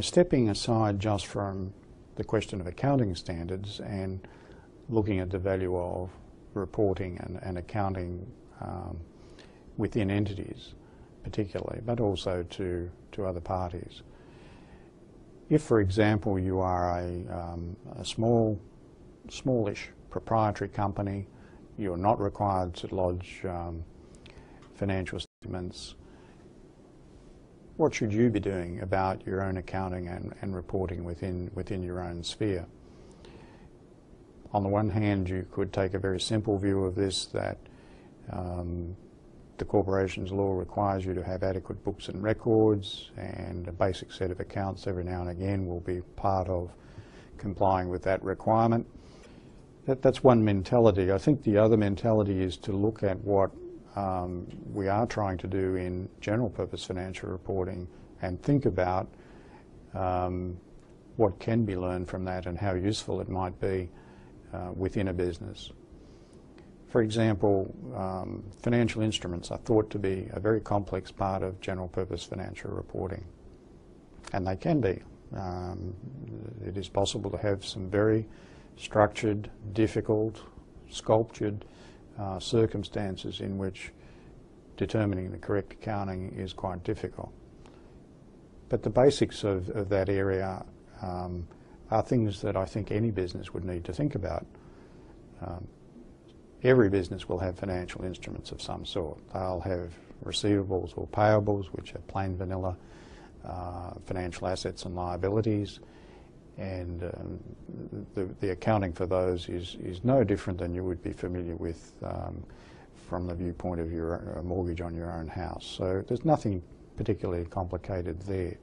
Stepping aside just from the question of accounting standards and looking at the value of reporting and accounting within entities particularly, but also to other parties. If, for example, you are a smallish proprietary company, you're not required to lodge financial statements, what should you be doing about your own accounting and reporting within your own sphere? On the one hand, you could take a very simple view of this, that the corporation's law requires you to have adequate books and records, and a basic set of accounts every now and again will be part of complying with that requirement. That's one mentality. I think the other mentality is to look at what we are trying to do in general purpose financial reporting and think about what can be learned from that and how useful it might be within a business. For example, financial instruments are thought to be a very complex part of general purpose financial reporting, and they can be. It is possible to have some very structured, difficult, sculptured circumstances in which determining the correct accounting is quite difficult. But the basics of that area are things that I think any business would need to think about. Every business will have financial instruments of some sort. They'll have receivables or payables, which are plain vanilla financial assets and liabilities, and the accounting for those is no different than you would be familiar with from the viewpoint of your mortgage on your own house. So there's nothing particularly complicated there.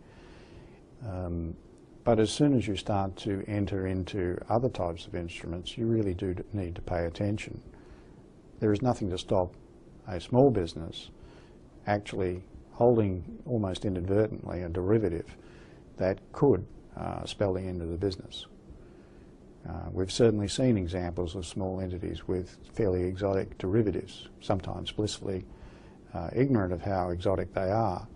But as soon as you start to enter into other types of instruments, you really do need to pay attention. There is nothing to stop a small business actually holding almost inadvertently a derivative that could spell the end of the business. We've certainly seen examples of small entities with fairly exotic derivatives, sometimes blissfully ignorant of how exotic they are.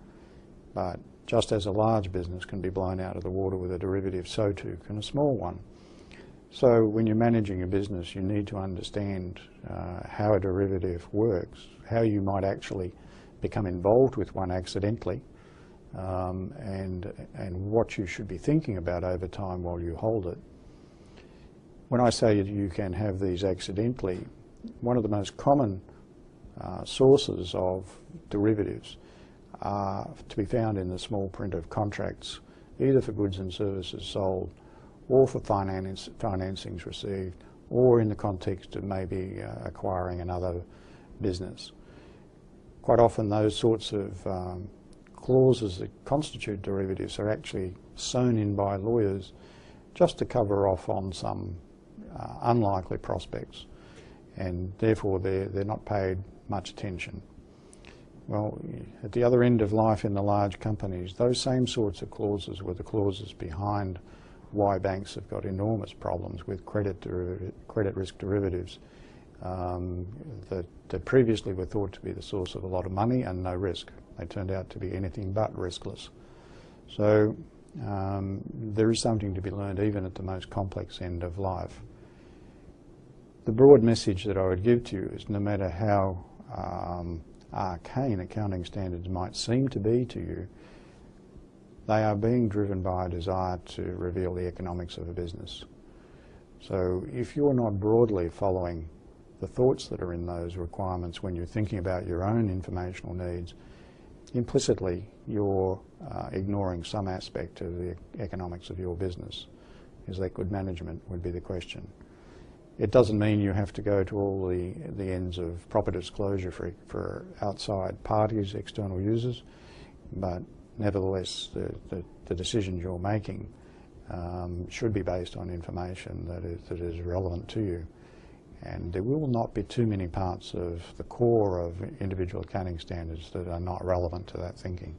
But just as a large business can be blown out of the water with a derivative, so too can a small one. So when you're managing a business, you need to understand how a derivative works, how you might actually become involved with one accidentally, and what you should be thinking about over time while you hold it. When I say you can have these accidentally, one of the most common sources of derivatives are to be found in the small print of contracts, either for goods and services sold, or for financings received, or in the context of maybe acquiring another business. Quite often those sorts of clauses that constitute derivatives are actually sewn in by lawyers just to cover off on some unlikely prospects, and therefore they're not paid much attention. Well, at the other end of life in the large companies, those same sorts of clauses were the clauses behind why banks have got enormous problems with credit risk derivatives that previously were thought to be the source of a lot of money and no risk. They turned out to be anything but riskless. So there is something to be learned even at the most complex end of life. The broad message that I would give to you is no matter how arcane accounting standards might seem to be to you, they are being driven by a desire to reveal the economics of a business. So if you're not broadly following the thoughts that are in those requirements when you're thinking about your own informational needs, implicitly you're ignoring some aspect of the economics of your business. Is that good management, would be the question. It doesn't mean you have to go to all the ends of proper disclosure for outside parties, external users, but nevertheless the decisions you're making should be based on information that is relevant to you. And there will not be too many parts of the core of individual accounting standards that are not relevant to that thinking.